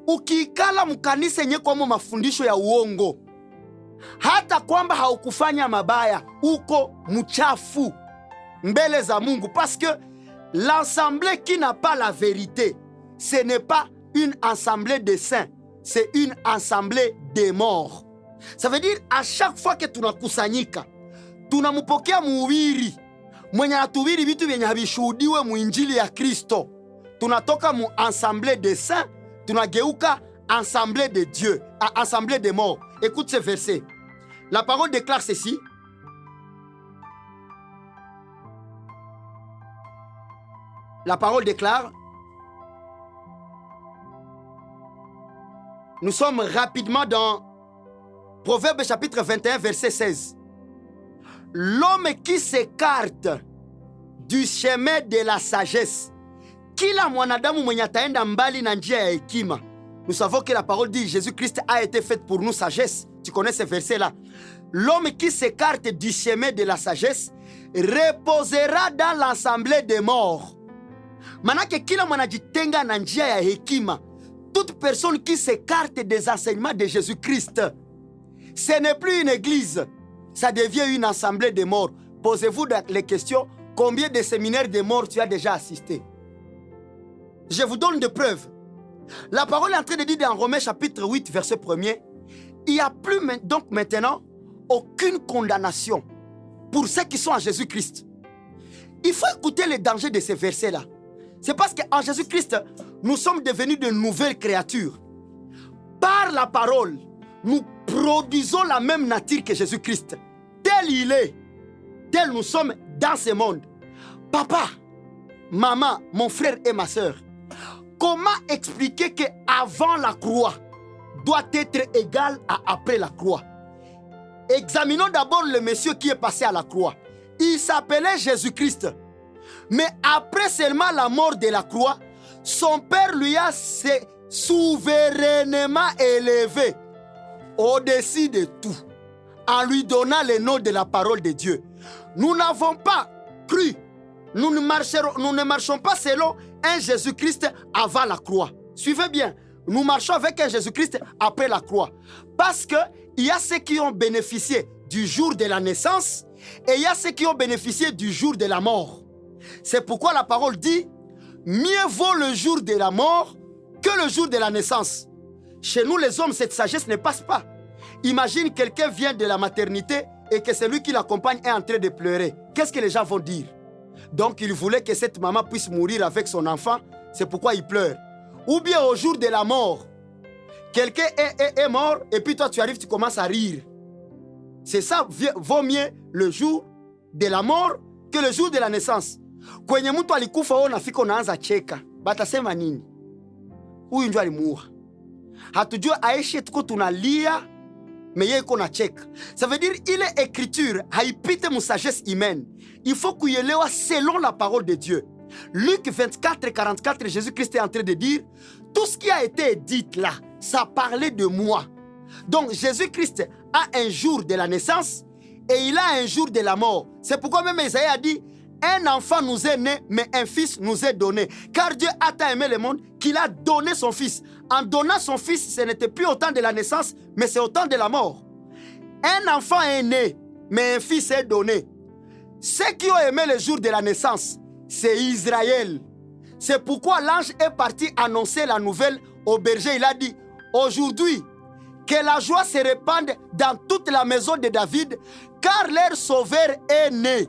B: ukikala mkanisa yenye kwa mafundisho ya uongo, hata kwamba haukufanya mabaya, uko mchafu mbele za Mungu. Parce que l'assemblée qui n'a pas la vérité, ce n'est pas une assemblée de saints, c'est une assemblée des morts. Ça veut dire, à chaque fois que tunakusanyika, tunamupokea muhubiri mwenye anatuhubiri vitu vyenye havishuhudiwe muinjili ya Kristo. Tunatoka mu assemblée des saints, tunageuka assemblée de Dieu, assemblée des morts. Écoute ce verset. La parole déclare ceci. La parole déclare. Nous sommes rapidement dans Proverbe chapitre 21, verset 16. L'homme qui s'écarte du chemin de la sagesse, kila mwanadamu mwenye ataenda mbali na njia ya hekima. Nous savons que la parole dit Jésus-Christ a été fait pour nous sagesse. Tu connais ce verset-là. L'homme qui s'écarte du chemin de la sagesse reposera dans l'assemblée des morts. Manake kila mwanajitenga na njia ya hekima. Toute personne qui s'écarte des enseignements de Jésus-Christ, ce n'est plus une église, ça devient une assemblée de morts. Posez-vous les questions, combien de séminaires de morts tu as déjà assisté? Je vous donne des preuves. La parole est en train de dire dans Romains chapitre 8, verset 1er, il n'y a plus donc maintenant aucune condamnation pour ceux qui sont en Jésus-Christ. Il faut écouter les dangers de ces versets-là. C'est parce qu'en Jésus-Christ, nous sommes devenus de nouvelles créatures. Par la parole, nous produisons la même nature que Jésus-Christ. Tel il est, tel nous sommes dans ce monde. Papa, maman, mon frère et ma soeur, comment expliquer qu'avant la croix doit être égal à après la croix? Examinons d'abord le monsieur qui est passé à la croix. Il s'appelait Jésus-Christ. Mais après seulement la mort de la croix, son Père lui a souverainement élevé au-dessus de tout, en lui donnant le nom de la parole de Dieu. Nous n'avons pas cru, nous ne marchons pas selon un Jésus-Christ avant la croix. Suivez bien, nous marchons avec un Jésus-Christ après la croix. Parce qu'il y a ceux qui ont bénéficié du jour de la naissance et il y a ceux qui ont bénéficié du jour de la mort. C'est pourquoi la parole dit, mieux vaut le jour de la mort que le jour de la naissance. Chez nous les hommes, cette sagesse ne passe pas. Imagine quelqu'un vient de la maternité et que celui qui l'accompagne est en train de pleurer. Qu'est-ce que les gens vont dire? Donc il voulait que cette maman puisse mourir avec son enfant, c'est pourquoi il pleure. Ou bien au jour de la mort, quelqu'un est mort et puis toi tu arrives, tu commences à rire. C'est ça, vaut mieux le jour de la mort que le jour de la naissance. Kwenye mtu alikufa wewe unafika unaanza cheka. Batasema nini? Huyu ndio alimuua. Hatujua aishi tuko tunalia mais yeye iko na cheka. Ça veut dire ile écriture haipite mu sagesse humaine. Il faut kuielewa selon la parole de Dieu. Luc 24, 44, Jésus-Christ est en train de dire, tout ce qui a été dit là, ça parlait de moi. Donc Jésus-Christ a un jour de la naissance et il a un jour de la mort. C'est pourquoi même Isaïe a dit, un enfant nous est né, mais un fils nous est donné. Car Dieu a tant aimé le monde qu'il a donné son fils. En donnant son fils, ce n'était plus au temps de la naissance, mais c'est au temps de la mort. Un enfant est né, mais un fils est donné. Ceux qui ont aimé le jour de la naissance, c'est Israël. C'est pourquoi l'ange est parti annoncer la nouvelle au berger. Il a dit, aujourd'hui, que la joie se répande dans toute la maison de David, car leur sauveur est né.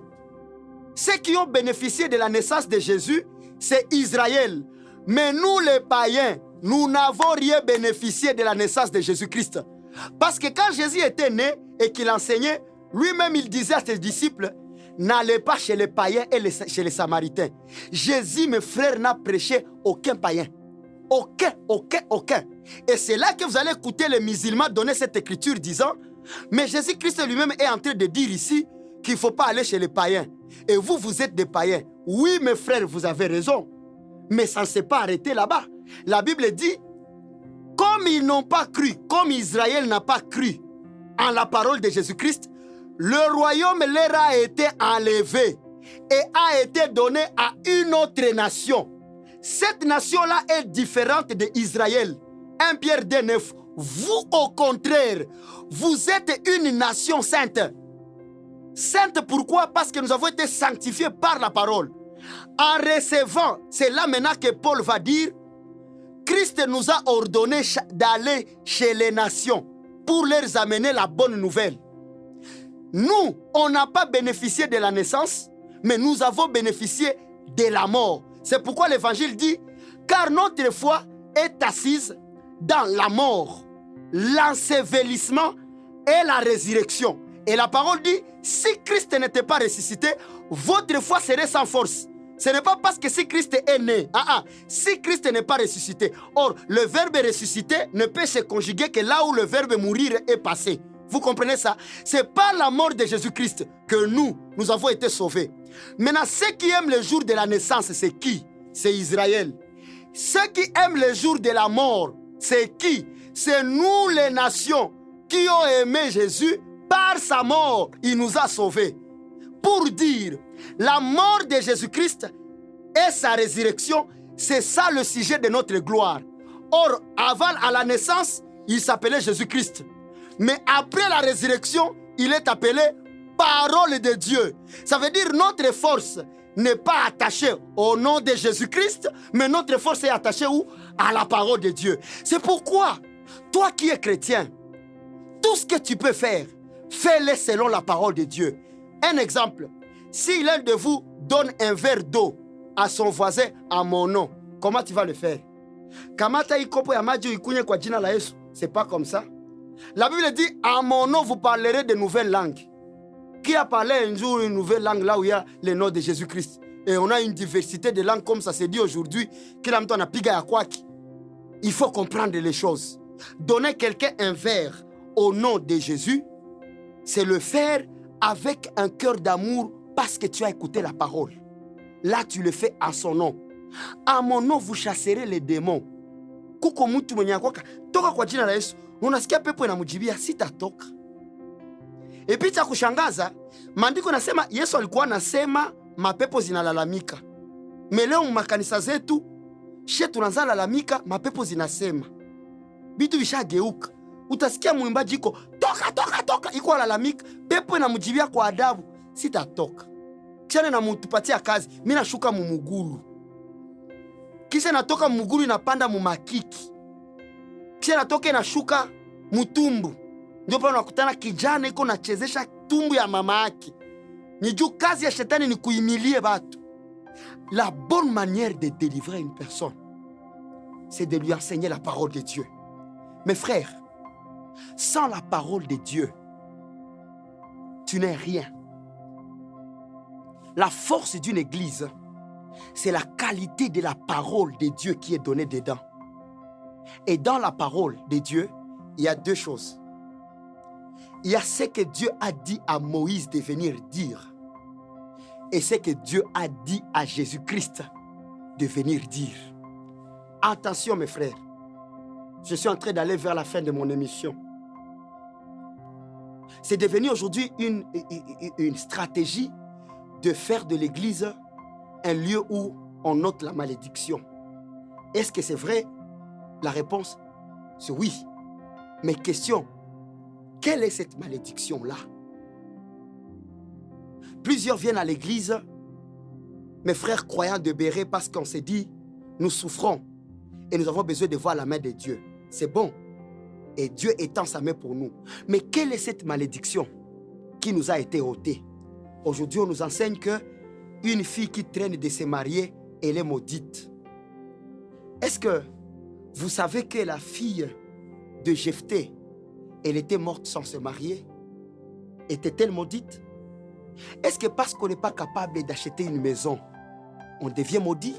B: Ceux qui ont bénéficié de la naissance de Jésus, c'est Israël. Mais nous les païens, nous n'avons rien bénéficié de la naissance de Jésus-Christ. Parce que quand Jésus était né et qu'il enseignait, lui-même il disait à ses disciples, n'allez pas chez les païens et chez les samaritains. Jésus, mes frères, n'a prêché aucun païen. Aucun. Et c'est là que vous allez écouter les musulmans donner cette écriture disant, mais Jésus-Christ lui-même est en train de dire ici qu'il ne faut pas aller chez les païens. Et vous, vous êtes des païens. Oui, mes frères, vous avez raison. Mais ça ne s'est pas arrêté là-bas. La Bible dit, comme ils n'ont pas cru, comme Israël n'a pas cru en la parole de Jésus-Christ, le royaume leur a été enlevé et a été donné à une autre nation. Cette nation-là est différente d'Israël. 1 Pierre 2,9. Vous, au contraire, vous êtes une nation sainte. Sainte pourquoi? Parce que nous avons été sanctifiés par la parole. En recevant, c'est là maintenant que Paul va dire, Christ nous a ordonné d'aller chez les nations pour leur amener la bonne nouvelle. Nous, on n'a pas bénéficié de la naissance, mais nous avons bénéficié de la mort. C'est pourquoi l'évangile dit, car notre foi est assise dans la mort, l'ensevelissement et la résurrection. Et la parole dit, si Christ n'était pas ressuscité, votre foi serait sans force. Ce n'est pas parce que si Christ est né, si Christ n'est pas ressuscité. Or, le verbe ressusciter ne peut se conjuguer que là où le verbe mourir est passé. Vous comprenez ça? C'est par la mort de Jésus-Christ que nous avons été sauvés. Maintenant, ceux qui aiment le jour de la naissance, c'est qui? C'est Israël. Ceux qui aiment le jour de la mort, c'est qui? C'est nous les nations qui ont aimé Jésus. Par sa mort, il nous a sauvés. pour dire la mort de Jésus-Christ et sa résurrection, c'est ça le sujet de notre gloire. Or, avant à la naissance, il s'appelait Jésus-Christ. Mais après la résurrection, il est appelé parole de Dieu. Ça veut dire notre force n'est pas attachée au nom de Jésus-Christ, mais notre force est attachée où? À la parole de Dieu. C'est pourquoi, toi qui es chrétien, tout ce que tu peux faire, fais-le selon la parole de Dieu. Un exemple, si l'un de vous donne un verre d'eau à son voisin à mon nom, comment tu vas le faire? Kamata ikopo ya maji uikunye kwa jina la Yesu. C'est pas comme ça. La Bible dit, à mon nom vous parlerez de nouvelles langues. Qui a parlé un jour une nouvelle langue là où il y a le nom de Jésus-Christ? Et on a une diversité de langues comme ça se dit aujourd'hui. Il faut comprendre les choses. Donner quelqu'un un verre au nom de Jésus, c'est le faire avec un cœur d'amour parce que tu as écouté la parole. Là, tu le fais à son nom. À mon nom, vous chasserez les démons. Kuko mtu mwenye akwaka, toka kwa jina la Yesu. Unasikia pepo inamjibia, sitatoka. Et puis cha kushangaza, maandiko nasema Yesu alikuwa anasema mapepo zinalalamika. Leo makanisa zetu, she tunaanza lalamika, mapepo zinasema. Bitu vishageuka. Utasikia mwimbaji iko, toka, toka, toka, iko lalamika, pepo inamjibia kwa adabu, sitatoka. Kisha na mutupatia kazi, mimi nashuka mumugulu. Kisha natoka mumugulu inapanda mumakiki. Kisha natoka inashuka mutumbu. Ndio pale unakutana kijana iko nachezesha tumbu ya mama yake. Ni juu kazi ya shetani ni kuimilie watu. La bonne manière de délivrer une personne, c'est de lui enseigner la parole de Dieu. Mes frères, sans la parole de Dieu, tu n'es rien. La force d'une église, c'est la qualité de la parole de Dieu qui est donnée dedans. Et dans la parole de Dieu, il y a deux choses. Il y a ce que Dieu a dit à Moïse de venir dire et ce que Dieu a dit à Jésus-Christ de venir dire. Attention mes frères, je suis en train d'aller vers la fin de mon émission. C'est devenu aujourd'hui une stratégie de faire de l'église un lieu où on note la malédiction. Est-ce que c'est vrai? La réponse, c'est oui. Mais question, quelle est cette malédiction-là? Plusieurs viennent à l'église, mes frères croyants de Béret, parce qu'on s'est dit, nous souffrons et nous avons besoin de voir la main de Dieu. C'est bon. Et Dieu étend sa main pour nous. Mais quelle est cette malédiction qui nous a été ôtée? Aujourd'hui, on nous enseigne qu'une fille qui traîne de se marier, elle est maudite. Est-ce que vous savez que la fille de Jephthé, elle était morte sans se marier? Était-elle maudite? Est-ce que parce qu'on n'est pas capable d'acheter une maison, on devient maudit?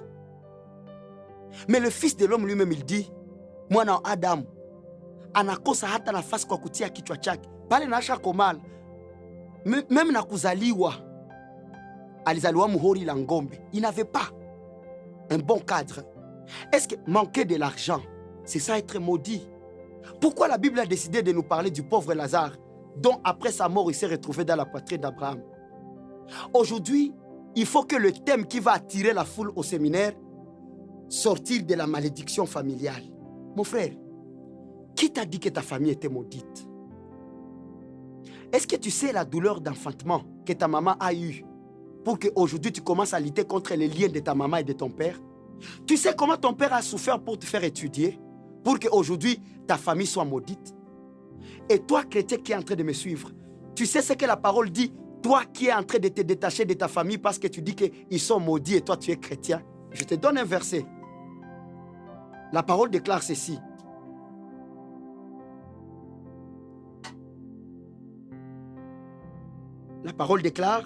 B: Mais le Fils de l'homme lui-même, il dit, moi na Adam, anakosa hata nafasi kwa kutia kichwa chake. Pale naasha komala. Même na kuzaliwa, alizaliwa muhori la ngombe. Il n'avait pas un bon cadre. Est-ce que manquer de l'argent, c'est ça être maudit? Pourquoi la Bible a décidé de nous parler du pauvre Lazare, dont après sa mort, il s'est retrouvé dans la poitrine d'Abraham? Aujourd'hui, il faut que le thème qui va attirer la foule au séminaire, sortir de la malédiction familiale. Mon frère, qui t'a dit que ta famille était maudite? Est-ce que tu sais la douleur d'enfantement que ta maman a eue pour qu'aujourd'hui tu commences à lutter contre les liens de ta maman et de ton père? Tu sais comment ton père a souffert pour te faire étudier, pour qu'aujourd'hui ta famille soit maudite? Et toi, chrétien qui est en train de me suivre, tu sais ce que la parole dit? Toi qui es en train de te détacher de ta famille parce que tu dis qu'ils sont maudits et toi tu es chrétien. Je te donne un verset. La parole déclare ceci. La parole déclare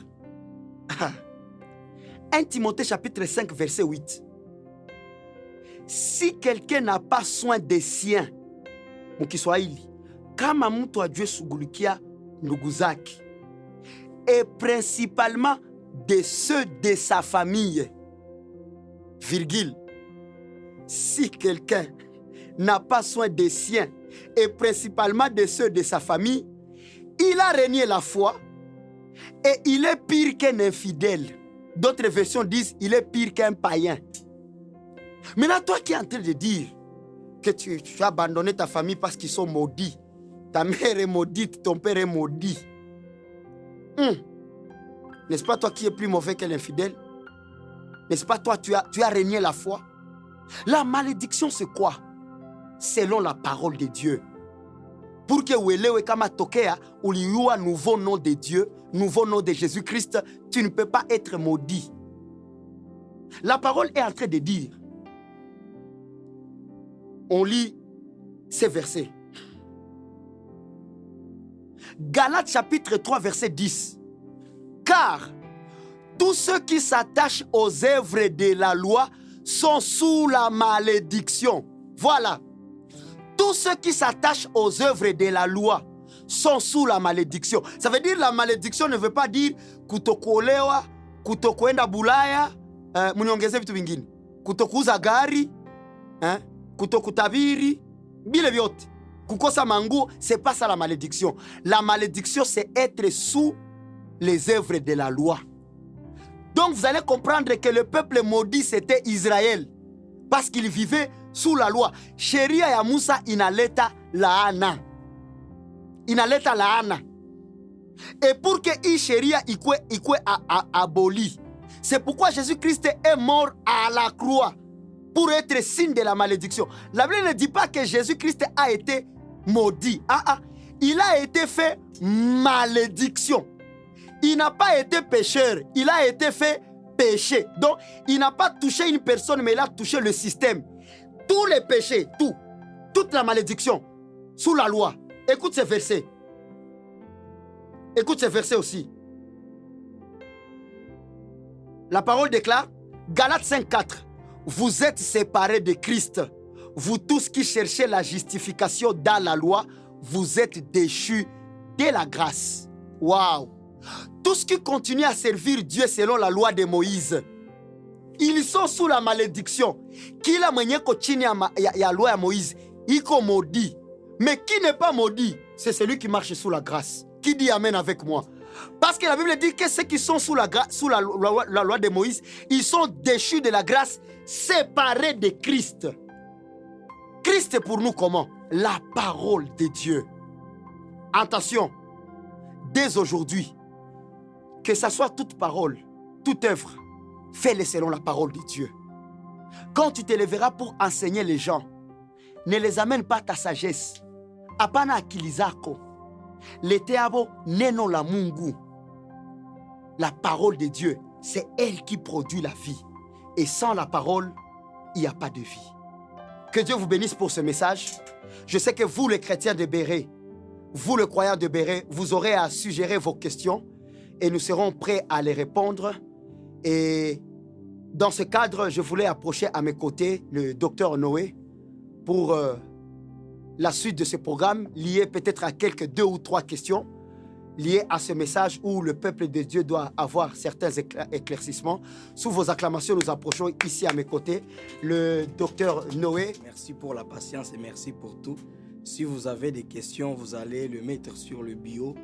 B: 1 Timothée chapitre 5 verset 8. Si quelqu'un n'a pas soin des siens, mukiswahili, kama mtu ajue shughulikia ndugu zake, et principalement de ceux de sa famille, virgule, si quelqu'un n'a pas soin des siens et principalement de ceux de sa famille, il a renié la foi, Et il est pire qu'un infidèle. D'autres versions disent il est pire qu'un païen. Maintenant, toi qui es en train de dire que tu as abandonné ta famille parce qu'ils sont maudits. Ta mère est maudite, ton père est maudit. N'est-ce pas toi qui es plus mauvais que l'infidèle? N'est-ce pas toi, tu as régné la foi? La malédiction, c'est quoi? Selon la parole de Dieu. Pour que uelewe kama tokea uliua nouveau nom de Dieu, nouveau nom de Jésus-Christ, tu ne peux pas être maudit. La parole est en train de dire, on lit ces versets. Galates chapitre 3 verset 10. Car tous ceux qui s'attachent aux œuvres de la loi sont sous la malédiction. Voilà. Tous ceux qui s'attachent aux œuvres de la loi sont sous la malédiction. Ça veut dire la malédiction ne veut pas dire kutokuolewa, kutokuenda bulaya, muniongeze vitu vingine. Kutokuuza gari, kutokutabiri, bile vyote. Kukosa manguo, c'est pas ça la malédiction. La malédiction, c'est être sous les œuvres de la loi. Donc vous allez comprendre que le peuple maudit, c'était Israël. Parce qu'il vivait sous la loi. Sheria ya Musa inaleta laana. Inaleta laana. Et pour que hii sheria ikwe aboli. C'est pourquoi Jésus-Christ est mort à la croix. Pour être signe de la malédiction. La Bible ne dit pas que Jésus-Christ a été maudit. Il a été fait malédiction. Il n'a pas été pécheur. Il a été fait péché. Donc, il n'a pas touché une personne, mais il a touché le système. Tous les péchés, toute la malédiction, sous la loi. Écoute ces versets. Écoute ces versets aussi. La parole déclare, Galates 5,4. Vous êtes séparés de Christ. Vous tous qui cherchez la justification dans la loi, vous êtes déchus de la grâce. Waouh! Tous qui continuent à servir Dieu selon la loi de Moïse, ils sont sous la malédiction. Kila mwenye ko chini ya loi ya Moïse, iko maudit. Mais qui n'est pas maudit, c'est celui qui marche sous la grâce. Qui dit amen avec moi? Parce que la Bible dit que ceux qui sont sous la loi de Moïse, ils sont déchus de la grâce, séparés de Christ. Christ est pour nous comment? La parole de Dieu. Attention, dès aujourd'hui, que ce soit toute parole, toute œuvre, fais-le selon la parole de Dieu. Quand tu te lèveras pour enseigner les gens, ne les amène pas ta sagesse. Apana akili zako. Leteabo neno la Mungu. La parole de Dieu, c'est elle qui produit la vie. Et sans la parole, il n'y a pas de vie. Que Dieu vous bénisse pour ce message. Je sais que vous, les chrétiens de Béret, vous, le croyant de Béret, vous aurez à suggérer vos questions et nous serons prêts à les répondre. Et dans ce cadre, je voulais approcher à mes côtés le docteur Noé pour la suite de ce programme, lié peut-être à quelques 2 ou 3 questions liées à ce message où le peuple de Dieu doit avoir certains éclaircissements. Sous vos acclamations, nous approchons ici à mes côtés le docteur Noé.
A: Merci pour la patience et merci pour tout. Si vous avez des questions, vous allez le mettre sur le bio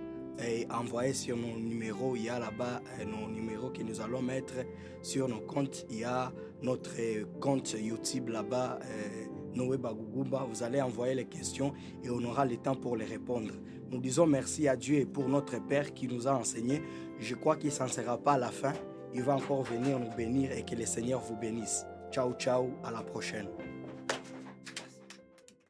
A: et envoyer sur nos numéros. Il y a là-bas nos numéros que nous allons mettre sur nos comptes. Il y a notre compte YouTube là-bas, Noé Bagugumba. Vous allez envoyer les questions et on aura le temps pour les répondre. Nous disons merci à Dieu et pour notre Père qui nous a enseigné. Je crois qu'il ne s'en sera pas à la fin. Il va encore venir nous bénir et que le Seigneur vous bénisse. Ciao, ciao, à la prochaine.